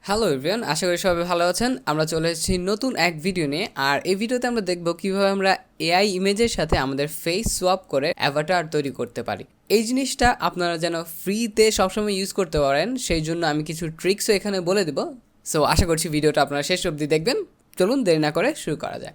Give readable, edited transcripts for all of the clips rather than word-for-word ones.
Hello everyone, আশা করি সবাই ভালো আছেন। আমরা চলে এসেছি নতুন এক ভিডিও নিয়ে। আর এই ভিডিওতে আমরা দেখব কিভাবে আমরা এআই ইমেজের সাথে আমাদের ফেস সোয়াপ করে অ্যাভাটার তৈরি করতে পারি। এই জিনিসটা আপনারা যেন ফ্রিতে সবসময় ইউজ করতে পারেন, সেই জন্য আমি কিছু ট্রিক্সও এখানে বলে দেব। সো আশা করছি ভিডিওটা আপনারা শেষ অবধি দেখবেন। চলুন দেরি না করে শুরু করা যায়।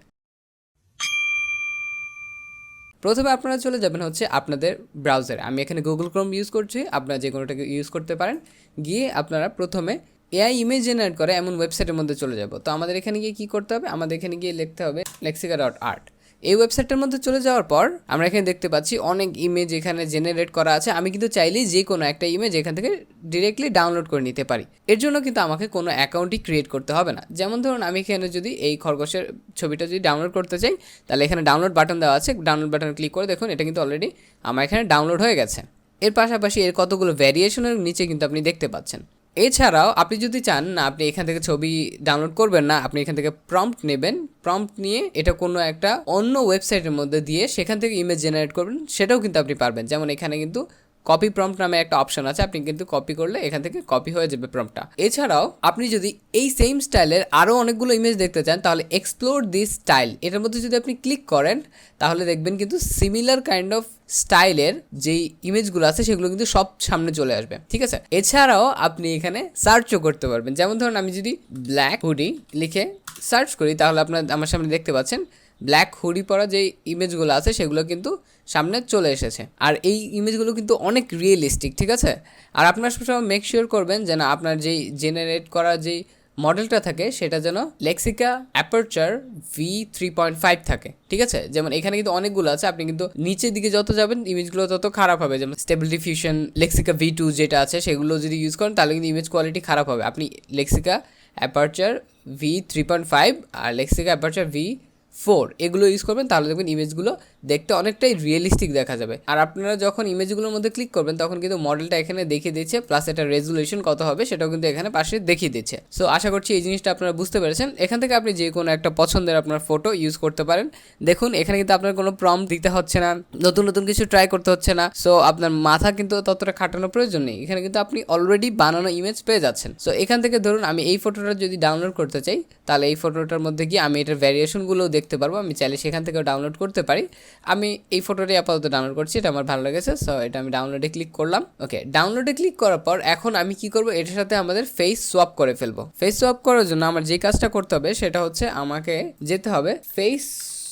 প্রথমে আপনারা চলে যাবেন হচ্ছে আপনাদের ব্রাউজারে। আমি এখানে গুগল ক্রোম ইউজ করছি, আপনারা যে কোনোটাকে ইউজ করতে পারেন। গিয়ে আপনারা প্রথমে এআই ইমেজ জেনারেট করে এমন ওয়েবসাইটের মধ্যে চলে যাব। তো আমাদের এখানে গিয়ে কী করতে হবে, আমাদের এখানে গিয়ে লিখতে হবে lexica.art। এই ওয়েবসাইটটার মধ্যে চলে যাওয়ার পর আমরা এখানে দেখতে পাচ্ছি অনেক ইমেজ এখানে জেনারেট করা আছে। আমি কিন্তু চাইলেই যে কোনো একটা ইমেজ এখান থেকে ডিরেক্টলি ডাউনলোড করে নিতে পারি। এর জন্য কিন্তু আমাকে কোনো অ্যাকাউন্টই ক্রিয়েট করতে হবে না। যেমন ধরুন আমি এখানে যদি এই খরগোশের ছবিটা যদি ডাউনলোড করতে চাই, তাহলে এখানে ডাউনলোড বাটন দেওয়া আছে। ডাউনলোড বাটন ক্লিক করে দেখুন, এটা কিন্তু অলরেডি আমার এখানে ডাউনলোড হয়ে গেছে। এর পাশাপাশি এর কতগুলো ভ্যারিয়েশনের নিচে কিন্তু আপনি দেখতে পাচ্ছেন। এছাড়াও আপনি যদি চান না আপনি এখান থেকে ছবি ডাউনলোড করবেন না, আপনি এখান থেকে প্রম্পট নেবেন। প্রম্পট নিয়ে এটা কোনো একটা অন্য ওয়েবসাইটের মধ্যে দিয়ে সেখান থেকে ইমেজ জেনারেট করবেন, সেটাও কিন্তু আপনি পারবেন। যেমন এখানে কিন্তু কপি প্রম্পট নামে একটা অপশন আছে, আপনি কিন্তু কপি করলে এখান থেকে কপি হয়ে যাবে প্রম্পটটা। এছাড়াও আপনি যদি এই সেম স্টাইলের আরও অনেকগুলো ইমেজ দেখতে চান, তাহলে এক্সপ্লোর দিস স্টাইল এটার মধ্যে যদি আপনি ক্লিক করেন, তাহলে দেখবেন কিন্তু সিমিলার কাইন্ড অফ স্টাইলের যেই ইমেজগুলো আছে সেগুলো কিন্তু সব সামনে চলে আসবে, ঠিক আছে। এছাড়াও আপনি এখানে সার্চও করতে পারবেন। যেমন ধরুন আমি যদি ব্ল্যাক হুডি লিখে সার্চ করি, তাহলে আপনার আমার সামনে দেখতে পাচ্ছেন ব্ল্যাক হুডি পরা যে ইমেজগুলো আছে সেগুলো কিন্তু সামনে চলে এসেছে। আর এই ইমেজগুলো কিন্তু অনেক রিয়েলিস্টিক, ঠিক আছে। আর আপনার সবসময় মেক শিওর করবেন যেন আপনার যেই জেনারেট করা যেই মডেলটা থাকে সেটা যেন লেক্সিকা অ্যাপারচার V3.5 থাকে, ঠিক আছে। যেমন এখানে কিন্তু অনেকগুলো আছে, আপনি কিন্তু নিচের দিকে যত যাবেন ইমেজগুলো তত খারাপ হবে। যেমন স্টেবল ডিফিউশন লেক্সিকা V2 যেটা আছে সেগুলো যদি ইউজ করেন তাহলে কিন্তু ইমেজ কোয়ালিটি খারাপ হবে। আপনি লেক্সিকা অ্যাপারচার V3.5 আর লেক্সিকা অ্যাপারচার V4 এগুলো ইউজ করবেন, তাহলে দেখবেন ইমেজগুলো দেখতে অনেকটাই রিয়েলিস্টিক দেখা যাবে। আর আপনারা যখন ইমেজগুলোর মধ্যে ক্লিক করবেন তখন কিন্তু মডেলটা এখানে দেখিয়ে দিচ্ছে, প্লাস এটা রেজুলেশন কত হবে সেটাও কিন্তু এখানে পাশে দেখিয়ে দিচ্ছে। সো আশা করছি এই জিনিসটা আপনারা বুঝতে পেরেছেন। এখান থেকে আপনি যে কোনো একটা পছন্দের আপনার ফটো ইউজ করতে পারেন। দেখুন এখানে কিন্তু আপনার কোনো প্রম্পট দিতে হচ্ছে না, নতুন নতুন কিছু ট্রাই করতে হচ্ছে না। সো আপনার মাথা কিন্তু ততটা খাটানোর প্রয়োজন নেই। এখানে কিন্তু আপনি অলরেডি বানানো ইমেজ পেয়ে যাচ্ছেন। সো এখান থেকে ধরুন আমি এই ফটোটা যদি ডাউনলোড করতে চাই, তাহলে এই ফটোটার মধ্যে গিয়ে আমি এটার ভ্যারিয়েশনগুলো দেখতে পারবো। আমি চাইলে সেখান থেকেও ডাউনলোড করতে পারি। আমি এই ফটোটাই আপাতত ডাউনলোড করছি, এটা আমার ভালো লেগেছে। সো এটা আমি ডাউনলোডে ক্লিক করলাম। ওকে, ডাউনলোডে ক্লিক করার পর এখন আমি কি করব, এটার সাথে আমাদের ফেস সোয়াপ করে ফেলবো। ফেস সোয়াপ করার জন্য আমার যে কাজটা করতে হবে সেটা হচ্ছে আমাকে যেতে হবে ফেস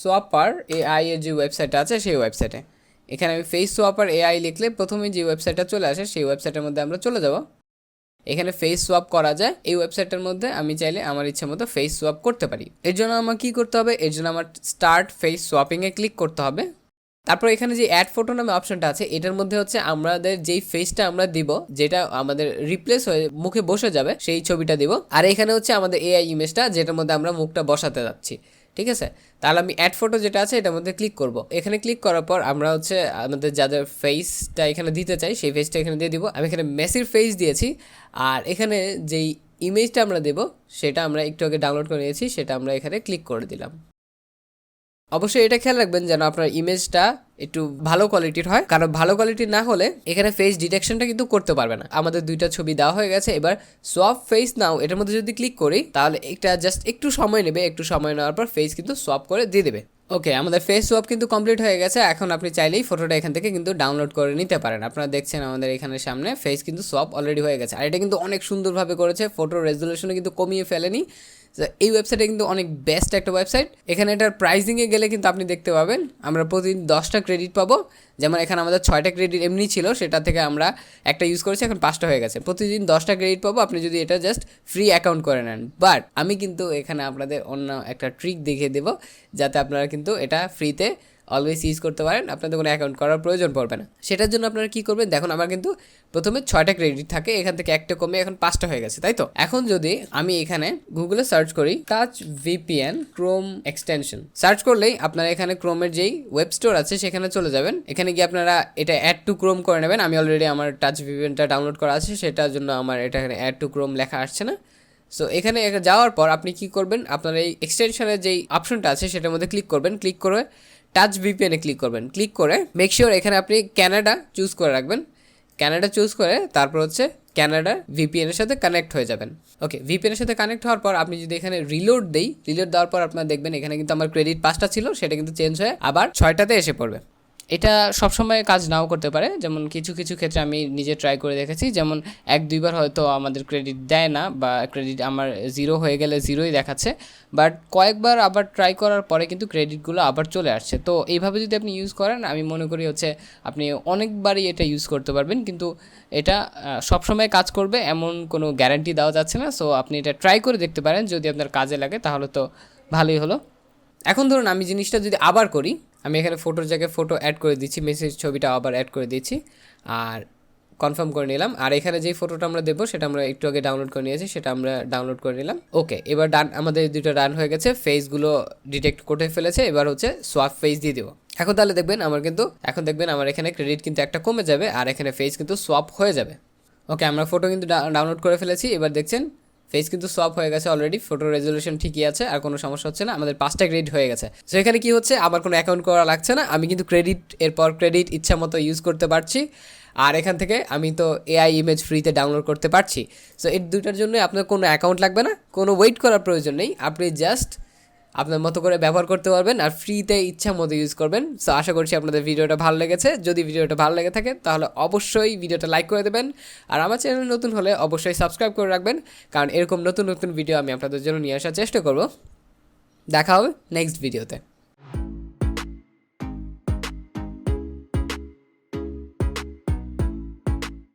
সোয়াপার এআই এর যে ওয়েবসাইটটা আছে সেই ওয়েবসাইটে। এখানে আমি ফেস সোয়াপার এআই লিখলে প্রথমে যে ওয়েবসাইটটা চলে আসে সেই ওয়েবসাইটের মধ্যে আমরা চলে যাব। এখানে ফেস সোয়াপ করা যায়। এই ওয়েবসাইটটার মধ্যে আমি চাইলে আমার ইচ্ছে মতো ফেস সোয়াপ করতে পারি। এর জন্য আমার কী করতে হবে, এর জন্য আমার স্টার্ট ফেস সোয়াপিংয়ে ক্লিক করতে হবে। তারপর এখানে যে অ্যাড ফটো নামে অপশনটা আছে, এটার মধ্যে হচ্ছে আমাদের যেই ফেসটা আমরা দিব, যেটা আমাদের রিপ্লেস হয়ে মুখে বসে যাবে সেই ছবিটা দিব। আর এখানে হচ্ছে আমাদের এআই ইমেজটা, যেটার মধ্যে আমরা মুখটা বসাতে যাচ্ছি, ঠিক আছে। তাহলে আমি অ্যাড ফটো যেটা আছে এটার মধ্যে ক্লিক করব। এখানে ক্লিক করার পর আমরা হচ্ছে আমাদের যাদের ফেসটা এখানে দিতে চাই সেই ফেসটা এখানে দিয়ে দিব। আমি এখানে মেসির ফেস দিয়েছি। আর এখানে যেই ইমেজটা আমরা দেব সেটা আমরা একটু আগে ডাউনলোড করে নিয়েছি, সেটা আমরা এখানে ক্লিক করে দিলাম। অবশ্যই এটা খেয়াল রাখবেন যেন আপনার ইমেজটা একটু ভালো কোয়ালিটির হয়, কারণ ভালো কোয়ালিটির না হলে এখানে ফেস ডিটেকশনটা কিন্তু করতে পারবে না। আমাদের দুইটা ছবি দেওয়া হয়ে গেছে। এবার সোয়াপ ফেস নাও এটার মধ্যে যদি ক্লিক করি তাহলে এটা জাস্ট একটু সময় নেবে। একটু সময় নেওয়ার পর ফেস কিন্তু সোয়াপ করে দিয়ে দেবে। ওকে, আমাদের ফেস সোয়াপ কিন্তু কমপ্লিট হয়ে গেছে। এখন আপনি চাইলেই ফটোটা এখান থেকে কিন্তু ডাউনলোড করে নিতে পারেন। আপনারা দেখছেন আমাদের এখানে সামনে ফেস কিন্তু সোয়াপ অলরেডি হয়ে গেছে। আর এটা কিন্তু অনেক সুন্দরভাবে করেছে, ফটোর রেজুলেশনে কিন্তু কমিয়ে ফেলেনি। এই ওয়েবসাইটে কিন্তু অনেক বেস্ট একটা ওয়েবসাইট। এখানে এটার প্রাইজিংয়ে গেলে কিন্তু আপনি দেখতে পাবেন আমরা প্রতিদিন 10টা ক্রেডিট পাবো। যেমন এখানে আমাদের 6টা ক্রেডিট এমনি ছিল, সেটা থেকে আমরা একটা ইউজ করেছি, এখন 5টা হয়ে গেছে। প্রতিদিন 10টা ক্রেডিট পাবো আপনি যদি এটা জাস্ট ফ্রি অ্যাকাউন্ট করে নেন। বাট আমি কিন্তু এখানে আপনাদের অন্য একটা ট্রিক দেখিয়ে দেবো, যাতে আপনারা কিন্তু এটা ফ্রিতে অলওয়েজ ইউজ করতে পারেন, আপনাদের কোনো অ্যাকাউন্ট করার প্রয়োজন পড়বে না। সেটার জন্য আপনারা কী করবেন, দেখুন আমার কিন্তু প্রথমে 6টা ক্রেডিট থাকে, এখান থেকে একটা কমে এখন 5টা হয়ে গেছে, তাই তো। এখন যদি আমি এখানে গুগলে সার্চ করি touch VPN Chrome extension, search করলেই আপনারা এখানে ক্রোমের যেই ওয়েব স্টোর আছে সেখানে চলে যাবেন। এখানে গিয়ে আপনারা এটা অ্যাড টু ক্রোম করে নেবেন। আমি অলরেডি আমার টাচ ভিপিএনটা ডাউনলোড করা আছে, সেটার জন্য আমার এটা এখানে অ্যাড টু ক্রোম লেখা আসছে না। সো এখানে যাওয়ার পর আপনি কি করবেন, আপনার এই এক্সটেনশনের যেই অপশনটা আছে সেটার মধ্যে ক্লিক করবেন। ক্লিক করে টাচ ভিপিএনে ক্লিক করবেন। ক্লিক করে মেক শিওর এখানে আপনি ক্যানাডা চুজ করে রাখবেন। ক্যানাডা চুজ করে তারপর হচ্ছে ক্যানাডার ভিপিএন এর সাথে কানেক্ট হয়ে যাবেন। ওকে, ভিপিএন এর সাথে কানেক্ট হওয়ার পর আপনি যদি এখানে রিলোড দেওয়ার পর আপনারা দেখবেন এখানে কিন্তু আমার ক্রেডিট 5টা ছিল, সেটা কিন্তু চেঞ্জ হয়ে আবার 6টাতে এসে পড়বে। এটা সবসময় কাজ নাও করতে পারে, যেমন কিছু কিছু ক্ষেত্রে আমি নিজে ট্রাই করে দেখেছি, যেমন 1-2 বার হয়তো আমাদের ক্রেডিট দেয় না, বা ক্রেডিট আমার 0 হয়ে গেলে 0ই দেখাচ্ছে, বাট কয়েকবার আবার ট্রাই করার পরে কিন্তু ক্রেডিটগুলো আবার চলে আসছে। তো এইভাবে যদি আপনি ইউজ করেন, আমি মনে করি হচ্ছে আপনি অনেকবারই এটা ইউজ করতে পারবেন, কিন্তু এটা সবসময় কাজ করবে এমন কোনো গ্যারান্টি দেওয়া যাচ্ছে না। সো আপনি এটা ট্রাই করে দেখতে পারেন, যদি আপনার কাজে লাগে তাহলে তো ভালোই হলো। এখন ধরুন আমি জিনিসটা যদি আবার করি, আমি এখানে ফটোর জায়গায় ফটো অ্যাড করে দিচ্ছি, মেসেজ ছবিটা আবার অ্যাড করে দিচ্ছি আর কনফার্ম করে নিলাম। আর এখানে যেই ফটোটা আমরা দেবো সেটা আমরা একটু আগে ডাউনলোড করে নিয়েছি, সেটা আমরা ডাউনলোড করে নিলাম। ওকে, এবার ডান, আমাদের দুটো ডান হয়ে গেছে, ফেসগুলো ডিটেক্ট করে ফেলেছে। এবার হচ্ছে সোয়াপ ফেস দিয়ে দেবো। এখন তাহলে দেখবেন আমার এখানে ক্রেডিট কিন্তু একটা কমে যাবে আর এখানে ফেস কিন্তু সোয়াপ হয়ে যাবে। ওকে, আমরা ফটো কিন্তু ডাউনলোড করে ফেলেছি। এবার দেখছেন ফেস কিন্তু সোয়াপ হয়ে গেছে অলরেডি, ফটো রেজলিউশন ঠিকই আছে আর কোনো সমস্যা হচ্ছে না, আমাদের 5টা ক্রেডিট হয়ে গেছে। সো এখানে কি হচ্ছে, আবার কোনো অ্যাকাউন্ট করা লাগছে না, আমি কিন্তু ক্রেডিট এরপর ক্রেডিট ইচ্ছা মতো ইউজ করতে পারছি। আর এখান থেকে আমি তো এআই ইমেজ ফ্রিতে ডাউনলোড করতে পারছি। সো এই দুইটার জন্য আপনার কোনো অ্যাকাউন্ট লাগবে না, কোনো ওয়েট করার প্রয়োজন নেই, আপনি জাস্ট আপনার মতো করে ব্যবহার করতে পারবেন আর ফ্রিতে ইচ্ছা মতো ইউজ করবেন। সো আশা করছি আপনাদের ভিডিওটা ভালো লেগেছে। যদি ভিডিওটা ভালো লেগে থাকে তাহলে অবশ্যই ভিডিওটা লাইক করে দেবেন, আর আমার চ্যানেল নতুন হলে অবশ্যই সাবস্ক্রাইব করে রাখবেন, কারণ এরকম নতুন নতুন ভিডিও আমি আপনাদের জন্য নিয়ে আসার চেষ্টা করব। দেখা হবে নেক্সট ভিডিওতে।